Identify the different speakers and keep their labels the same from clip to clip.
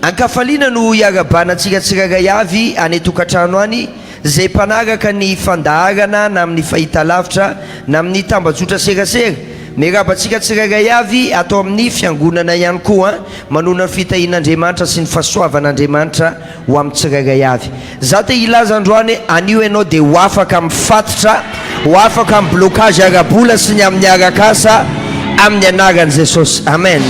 Speaker 1: Ankafaliana no iarabanantsika tsirairay avy any tokantrano any zay mpanaraka ny fandaharana na amin'ny fahitalavitra na amin'ny tambazotra serasera. Miarabantsika tsirairay avy atao amin'ny fiangonana ihany koa manona ny fitahin'Andriamanitra sy ny fahasoavan'Andriamanitra ho amin'ny tsirairay avy. Za te ilaza androany anio ianao dia ho afaka mifatotra, ho afaka amin'ny blocage arabola sy ny amin'ny arakasa amin'ny anaran'i Jesosy. Amen.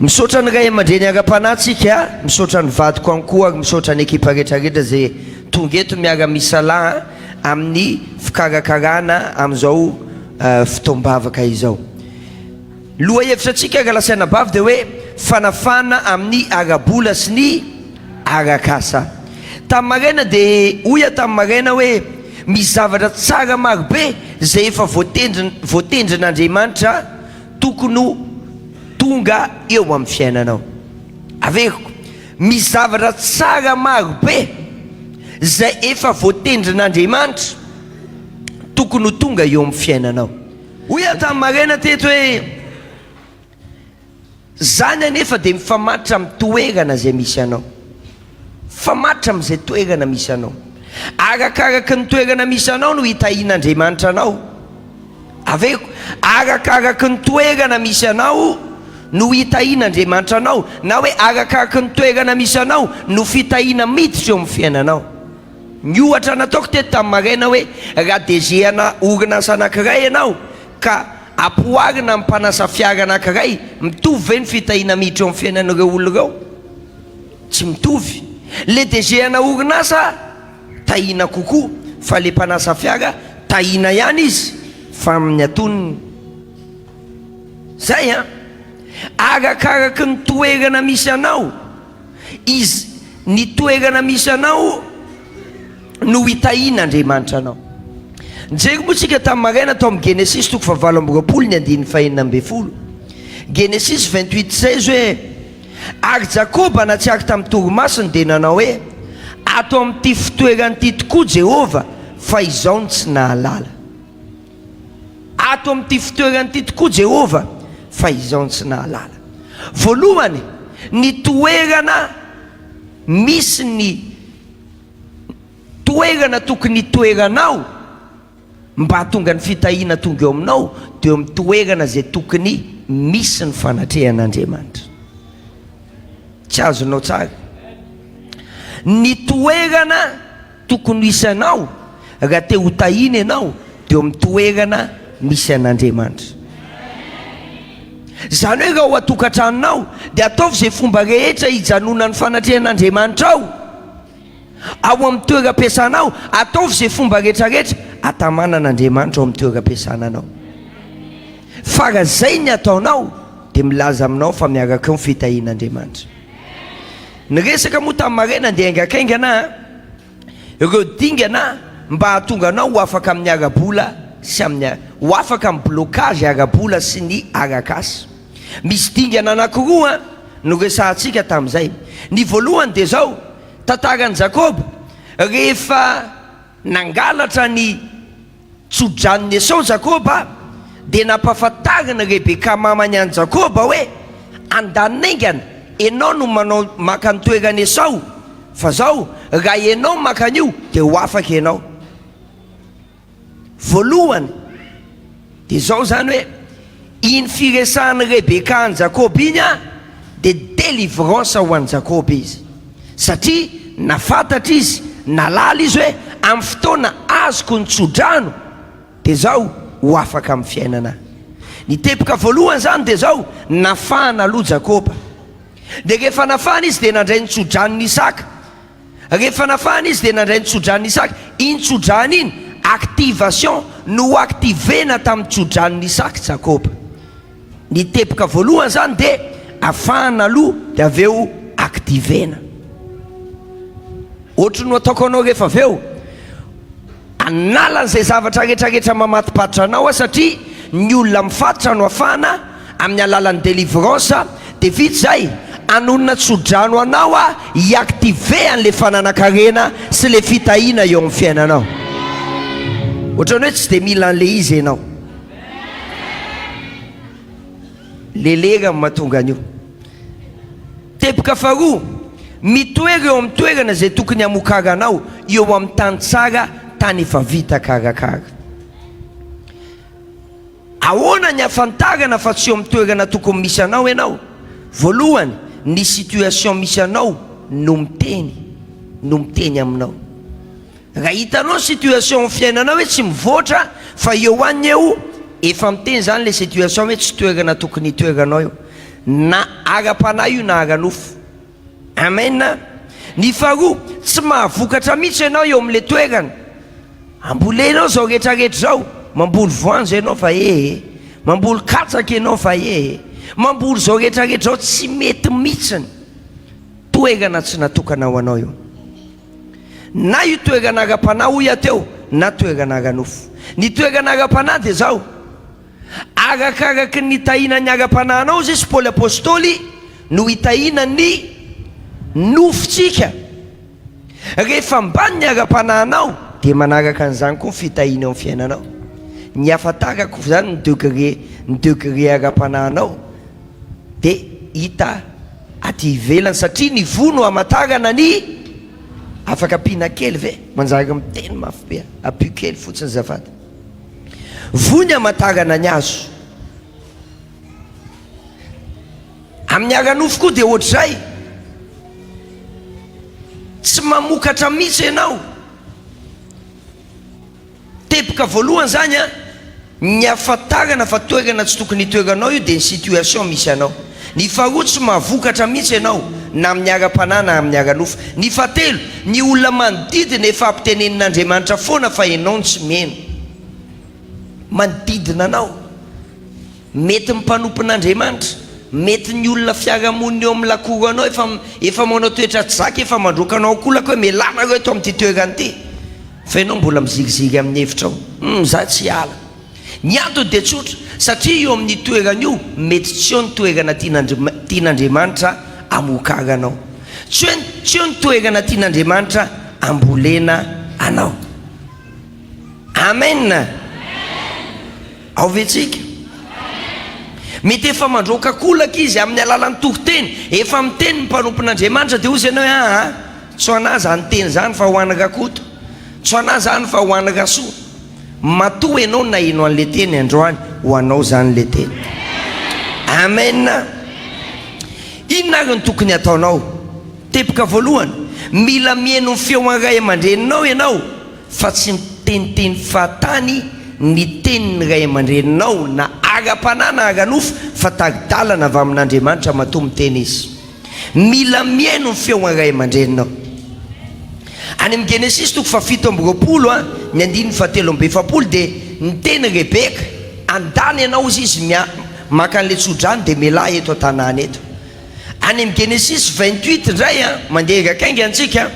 Speaker 1: Misaotra ny ray aman-dreny ara-panatsika, misaotra ny vadiko any koa, misaotra ny ekipa rehetrarehetra zay tonga eto miara-misalaha amin'ny fikarakarana amin'izao fotoam-bavaka izao. Loha hevitra antsika lasaina bavy dia hoe fanafana amin'ny arabola sy ny arakasa. Tamin'ny maraina dia hoy tamin'ny maraina hoe misy zavatra tsara marobe zay efa voatendrin'Andriamanitra tokony tonga eo amin'ny fiainanao. Aveko, misy zavatra tsara marobe zay efa voatendrin'Andriamanitra tokony tonga eo amin'ny fiainanao. Hoy tamin'ny maraina teto hoe zany anefa dia mifamatitra amin'ny toerana zay misy anao, famatitra amin'izay toerana misy anao. Arakaraky ny toerana misy anao no hitahian'Andriamanitra anao. Aveko, arakaraky ny toerana misy anao no hitahian'Andriamanitra anao, na hoe arakaraky ny toerana misy anao no fitahiana miditra eo amin'ny fiainanao. Ny ohatra nataoko teto tamin'ny maraina hoe raha dezehana orinasa anankiray ianao ka ampoarina amin'ny mpanasa fiara anankiray, mitovy ve ny fitahiana miditra eo amin'ny fiainan'ireo olo ireo? Tsy mitovy. Le dezehana orinasa tahina kokoa, fa le mpanasa fiara tahina ihany izy fa amin'ny atoniny. Zay arakaraky ny toerana misy anao, izy ny toerana misy anao no hitahian'Andriamanitra anao. Njeko moa tsika tamin'ny maraina tao amin'ny Genesis 7:9-20. Genesis 28:16 hoe ary Jakoba natsiaka tamin'ny torimasiny dia nanao hoe ato amin'ity fitoeran'ity tokoa Jehova fa izao ny tsy nahalala. Ato amin'ity fitoeran'ity tokoa Jehova fa izao ny tsy nahalala. Voalohany, ny toerana misy ny toerana tokony toeranao mba hatonga ny fitahiana tonga eo aminao dia eo amin'ny toerana zay tokony misy ny fanatrehan'Andriamanitra. Tsy azonao tsara. Ny toerana tokony hisy anao raha te ho tahina ianao dia eo amin'ny toerana misy an'Andriamanitra. Zany hoe raha ho atokantranonao dia ataovy zay fomba rehetra hijanona ny fanatrehan'Andriamanitra ao. Ao amin'ny toeram-piasanao ataovy zay fomba rehetrarehetra atamanan'Andriamanitra ao amin'ny toeram-piasananao. Fa raha zay ny ataonao dia milaza aminao fa miaraka ny fitahian'Andriamanitra. Ny resaka moa tamin'ny maraina dia aingakaingana ireo dingana mba hahatonga anao ho afaka amin'ny arabola sy amin'ny ho afaka amin'ny blocage arabola sy ny arakasa. Misy dingana anankiroa no resahantsika tamin'izay. Ny voalohany dia zao, tantaran'i Jakoba rehefa nangalatra ny tso-dranon'ny Esau Jakoba dia nampahafantarina Rebeka mamany an'i Jakoba hoe andanaingana ianao no manao maka ny toeran'i Esau, fa zao raha ianao maka an'io dia ho afaka ianao. Voalohany dia zao zany hoe iny firesahan'i Rebeka an'i Jakoba iny dia délivrance ho an'i Jakoba izy, satria nafantatra izy, nalala izy hoe amin'ny fotoana azoko ny tso-drano dia zao ho afaka amin'ny fiainana. Ny tepika voalohany zany dia zao nafahana aloha Jakoba. Dia rehefa nafahana izy dia nandray ny tso-dranon'ny Isaka. Rehefa nafahana izy dia nandray ny tso-dranon'ny Isaka. Iny tso-drano iny activation no activena tamin'ny tso-dranon'ny Isaka Jakoba. Ny tepika voalohany zany dia afahana aloha dia avy eo activena. Ohatry no ataoko anao rehefa avy eo analan'izay zavatra rehetrarehetra mamatipatitra anao satria ny olona mifatotra no afana amin'ny alalan'ny délivrance dia vita zay anonona tso-drano anao hiactive an'le fananakarena sy le fitahiana eo amin'ny fiainanao. Ohatrany hoe tsy dia mila an'le izy ianao. Lelera mahatonga an'io. Tepika faharoa, mitoera eo amin'ny toerana izay tokony hamokaranao eo amin'ny tany tsara, tany efa vita karakara. Ahoana ny hafantarana fa tsy eo amin'ny toerana tokony misy anao ianao? Voalohany, ny situation misy anao no miteny aminao. Raha hitanao situation fiainanao hoe tsy mivoatra fa eo any eo, efa miteny zany le situation hoe tsy toerana tokony hitoeranao eo, na ara-panahy io na ara-nofo. Amen. Ny faharoa, tsy mahavokatra mihitsy ianao eo amin'le toerana. Ambolenao zao rehetrarehetra zao, mamboly voanjo ianao fa mamboly katsaka ianao fa mamboly zao rehetrarehetra zao, tsy mety mihitsiny. Toerana tsy natokana ho anao io. Na io toerana ara-panahy hoy ateo, na toerana ara-nofo. Ny toerana ara-panahy dia zao, arakaraky ny tahina ny ara-panahinao zay sy Paoly apôstôly no hitahina ny nofotsika. Rehefa mbany ny ara-panahinao dia manaraka an'izany koa ny fitahina eo amin'ny fiainanao. Ny ahafantarako zany ny degré ara-panahinao dia hita aty ivelany, satria ny vono hamantarana ny afaka ampiana kely ve manjary miteny mafy be, ampio kely fotsiny zafady. Vony hamantarana ny azo. Amin'ny ara-nofo koa dia ohatr'izay, tsy mamokatra mihitsy ianao. Tepika voalohany zany a, ny ahafantarana fa toerana tsy tokony hitoeranao io dia ny situation misy anao. Ny faharoa, tsy mahavokatra mihitsy ianao na amin'ny ara-panahy na amin'ny ara-nofo. Ny fahatelo, ny olona manodidina efa ampitenenin'Andriamanitra foana fa ianao tsy miheno. Manodidina anao, mety mimpanompon'Andriamanitra, mety ny olona fiarahamonina eo amin'ny lakoro anao efa manao toetra tsy zaka, efa mandroka anao akolaka hoe melana reo eto amin'ity toerana ity, fa ianao mbola mizigizigy amin'ny hevitra ao, za tsy hiala. Ny antony dia tsotra, satria eo amin'ny toerana io mety tsy eo ny toerana tian'Andriamanitra amokaranao, tsy eo ny toerana tian'Andriamanitra ambolena anao. Amen. Ao vetsika. Mety efa mandroka kolaka izy amin'ny alalan'ny tohiteny, efa miteny ny mpanompon'Andriamanitra, dia ozy ianao tsy ho anahy zany teny zany fa ho an'ny rakoto, tsy ho anahy zany fa ho an'ny rasoa. Matoa ianao na ino an'le teny androany, ho anao zany le teny. Amen. Inona ary ny tokony ataonao? Tepika voalohany, mila mihaino ny feon'ny ray aman-dreninao ianao, fa tsy miteniteny fahatany ny tenin'ny ray aman-dreninao na ara-panahy na ara-nofo, fa tagidalana avy amin'Andriamanitra matoa miteny izy. Mila mihaino ny feon'ny ray aman-dreninao. Any amin'ny Genesis 7:20 ny 9:7 dia niteny Rebeka, andany ianao izy maka an'le tsodrany dia mialahy eto an-tanàna eto. Any amin'ny Genesis 28 indray mandeha rakainga antsika,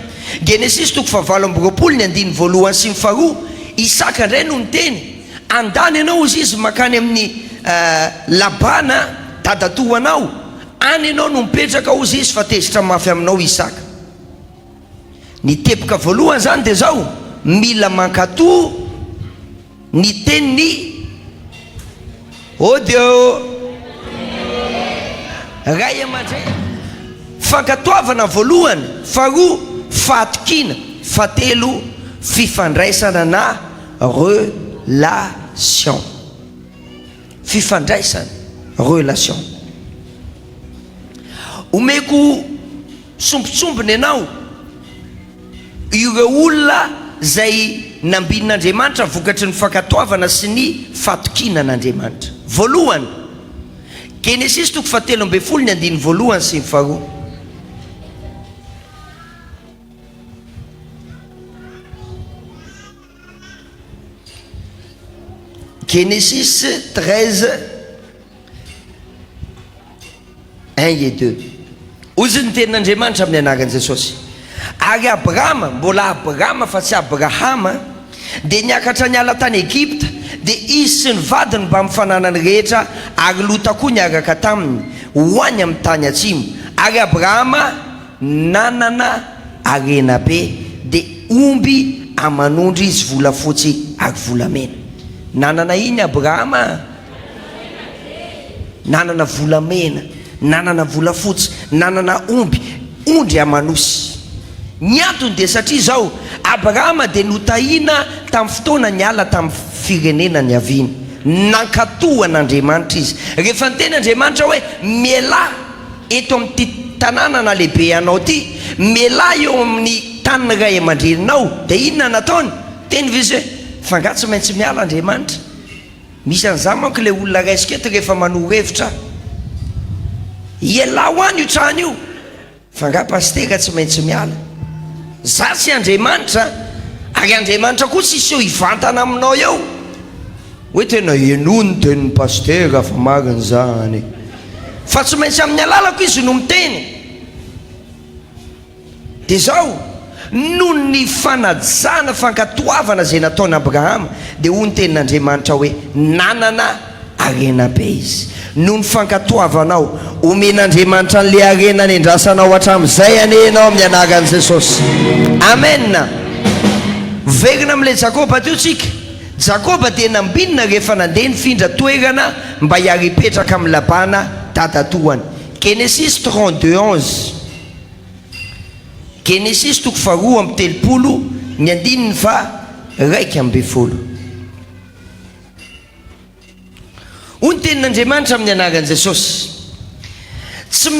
Speaker 1: Genesis 7:20 ny 1 sy 2, Isaka indray no niteny, andany ianao izy makany amin'ny Labana dadatoanao, any ianao no mipetraka ozy izy fa tezitra mafy aminao Isaka. Ny tepika voalohany zany dia zao, mila mankatoa ny teniny odio ray aman-dreny, fankatoavana voalohany, faharoa fahatokiana, fahatelo fifandraisana na relation. Fifandraisana, relation. Omeko sombitsombiny ianao ireo olona zay nambinin'Andriamanitra vokatry ny fankatoavana sy ny fahatokiana n'Andriamanitra. Voalohany, Genesis 7:1 ny 1 sy 2. Genesis 13, 1 et 2. Ozy ny tenin'Andriamanitra amin'ny anaran'i Jesosy. Ary Abrahama, mbola Abrahama fa tsy Abrahama, dia niakatra niala tany Egypta, dia izy sy ny vadiny mba mifananany rehetra, ary Lota koa niaraka taminy hoany amin'ny tany atsimo. Ary Abrahama nanana harena be, dia omby amanondry izy volafotsy ary volamena. Nanana iny Abrahama? Nanana volamena. nanana volafotsy, nanana ondry amanosy. Ny antony dia satria zao Abrahama dia notahina tamin'ny fotoana ny ala tamin'ny firenena ny aviany, nankatohan'Andriamanitra izy. Rehefa ny ten'Andriamanitra hoe mialahy eto amin'ity tanàna na lehibe anao ty, mialahy eo amin'ny taniny ray aman-dreninao, dia inona nataony? Teny vizy hoe fa tsy maintsy miala Andriamanitra. Misy an'izany manko le olona raisiketo rehefa manohy hevitra, ialahy ho any io trano io, fa pastera tsy maintsy miala. Za sy Andriamanitra, ary Andriamanitra koa sisy eo hivantana aminao eo hoe tena enony tenin'ny pastera fa mariny zany, fa tsy maintsy amin'ny alalako izy no miteny. Dia zao noho ny fanajana fankatoavana zay nataony Abrahama, dia hoy ny tenin'Andriamanitra hoe nanana arena be izy. Noho ny fankatoavanao, omen'Andriamanitra n'le arena ny andrasanao hatramin'izay anenao amin'ny anaran'i Jesosy. Amen. Verina amin'ilay Jakoba teo tsika. Jakoba dia nambinina rehefa nandeha nifindra toerana mba hiary hipetraka amin'ny labana dadatoany. Genesis 32:11. Genesis 2:3 ny 1:20. Hoy ny tenin'Andriamanitra amin'ny anaran'i Jesosy, tsy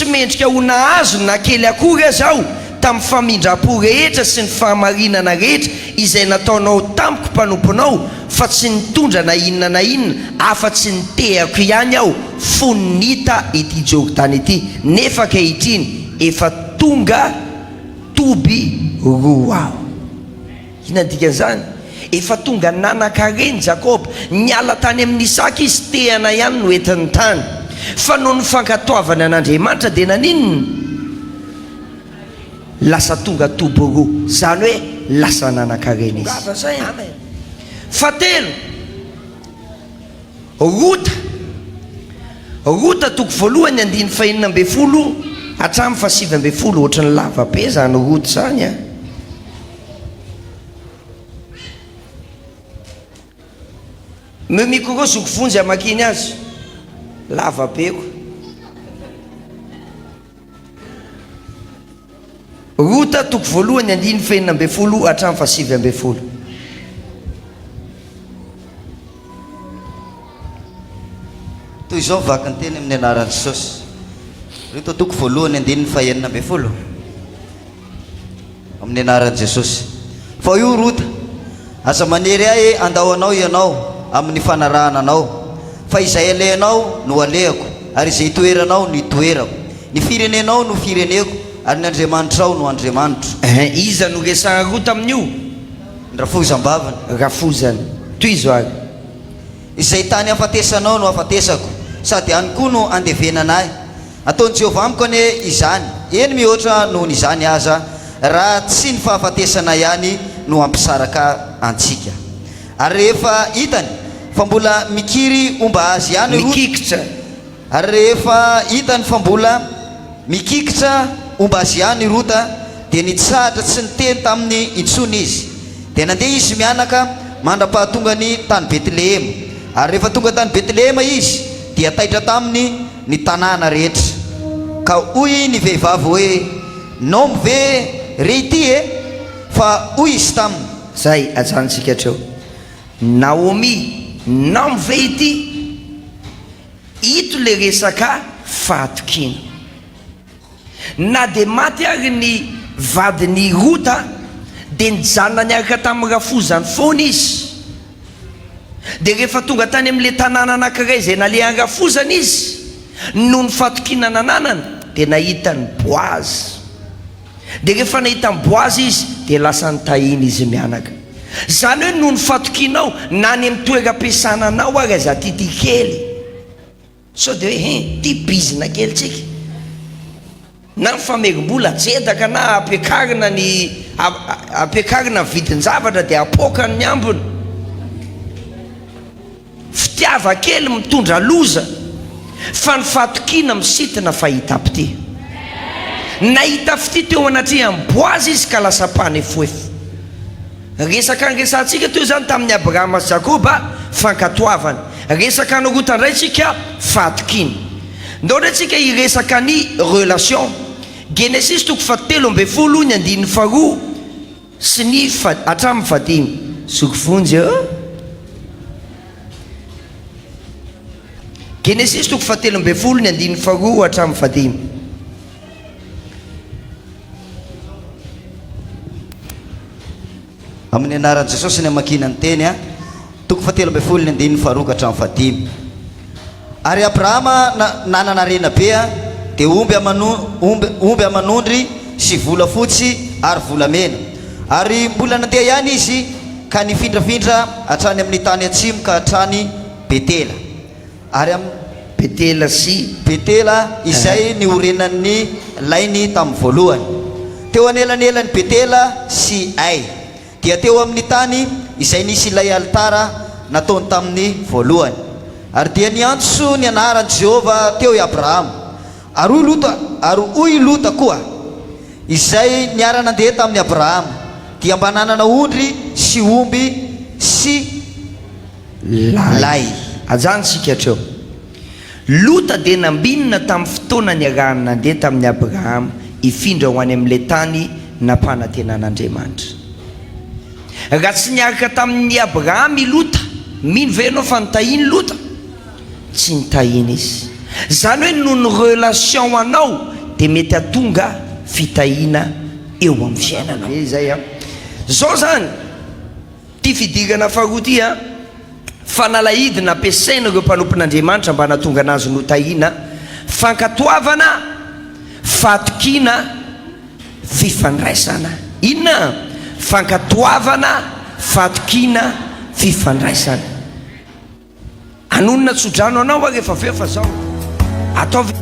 Speaker 1: mendrika ho nahazo na kely akory aza aho tamin'ny famindram-po rehetra sy ny fahamarinana rehetra izay nataonao tamiko mpanomponao, fa tsy nitondra na inona afa-tsy nitehako ihany aho fonita ity Jordana ity, nefa ankehitriny efa tonga toby roa aho. Inona dikan'izany? Efa tonga nanankareny Jakoba, niala tany amin'ny Isaka izy, tehana ihany no entin'ny tany. Fa noho ny fankatoavana an'Andriamanitra dia naninona? Lasa tonga toby roa, zany hoe lasa nanankareny izy. Fatelo, Rota 1:9 hatramin'ny 7:10, ohatrany lava be zany Rota zany a. Memiko koa zokovonjy amakiny azy, lava be ko. Rota 1:9 hatramin'ny 7:10.
Speaker 2: Toy izao vaky ny teny amin'ny anaran'i Jesosy. Rota 1:9 amin'ny anaran'i Jesosy. Fa io Rota, aza manery ahy andao anao ianao amin'ny fanarahananao, fa izay alehanao no alehako, ary izay toeranao no itoerako, ny firenenao no fireneko, ary ny Andriamanitrao no Andriamanitro.
Speaker 1: Iza no resana Rota amin'io?
Speaker 2: Ny rafozam-bavany.
Speaker 1: Rafozany toy izao ary,
Speaker 2: izay tany afatesanao no afatesako, sady any koa no andevenanahy. Ataony Jehovah amiko ane izany, eny mihoatra noho ny izany aza, raha tsy ny fahafatesana ihany no ampisaraka antsika. Ary rehefa hitany fa mbola mikiry omba azy ihany
Speaker 1: mikikitra,
Speaker 2: ary rehefa hitany fa mbola mikikitra omba azy ihany Rota, dia nitsahatra tsy niteny tamin'ny intsony izy. Dia nandeha izy mianaka mandra-pahatonga ny tany Betlehema. Ary rehefa tonga tany Betlehema izy, dia taitra taminy ny tanàna rehetra. Ka hoy ny vehivavy hoe nombo ve rehity fa hoy izy taminy.
Speaker 1: Zay ajanontsika hatreo, Naomi nambo ve ity? Ito le resaka fahatokina. Na dia maty ary ny vadiny Rota, dia nijanona niaraka tamin'ny rafozany foana izy. Dia rehefa tonga tany amin'ile tanàna anankiray izay nalehan'ny rafozany izy, noho ny fahatokina nananana, dia nahita ny Boazy. Dia rehefa nahita ny Boazy izy, dia lasa nitahina izy mianaka. Zany hoe noho ny fatokinao na ny amin'ny toeram-piasananao ary aza ty kely, so dia hoe ty bizina kely tsika, na ny famerim-bola tsedaka, na ampiakarina ny vidin-javatra dia apokany ny ambony. Fitiava kely mitondra loza, fa ny fatokina misitina fahita-pity. Nahita fity teo anatrihan'ny Boazy izy ka lasa panefoefo. Resaka nresantsika teo zany tamin'ny Abrahama sy Jakoba fankatoavana. Resaka ny Rota indray tsika fahatokina. ndao antsika iresaka ny relation. Genesis 3:7 ny 2 sy ny hatramin'ny 5 sokovonjy Genesis 3:7 ny 2 hatramin'ny 5.
Speaker 2: Amin'ny anaran'i Jesosy ny amakinany teny a 3:7 ny 2 hatramin'ny 5. Ary Abrahama nanana rena be a dia omby amanondry sy volafotsy ary volamena, ary mbola nandeha ihany izy ka nifindrafindra hatrany amin'ny tany atsimo ka hatrany Betela. Ary Betela izay niorenan'ny lainy tamin'ny voalohany. Teo anelanelany Betela sy Ai dia teo amin'ny tany izay nisy ilay altara nataony tamin'ny voalohany. Ary dia niantso ny anaran'i Jehova teo i Abrahama. Ary hoy Lota koa izay niara nandeha tamin'ny Abrahama dia mba nanana ondry sy omby sy lay.
Speaker 1: Ajany sika hatreo. Lota dia nambinina tamin'ny fotoanany arahany nandeha tamin'ny Abrahama ifindra ho any amin'ilay tany nampanantenan'Andriamanitra. Raha tsy niaraka tamin'ny Abrahama i Lota, mino ve ianao fa nitahiny Lota? Tsy nitahiny izy. Zany hoe noho ny relation anao dia mety atonga fitahina eo amin'ny fiainana. Zay zao zany ty fidirana faharoa ty fanalahidy nampiasaina ireo mpanompon'Andriamanitra mba natonga anazy no tahina: fankatoavana, fatokina, fifandraisana. Inona? Fankatoavana, fatokina, fifandraisana. Anonona tsodrano anao rehefa aveo fa zao ataovy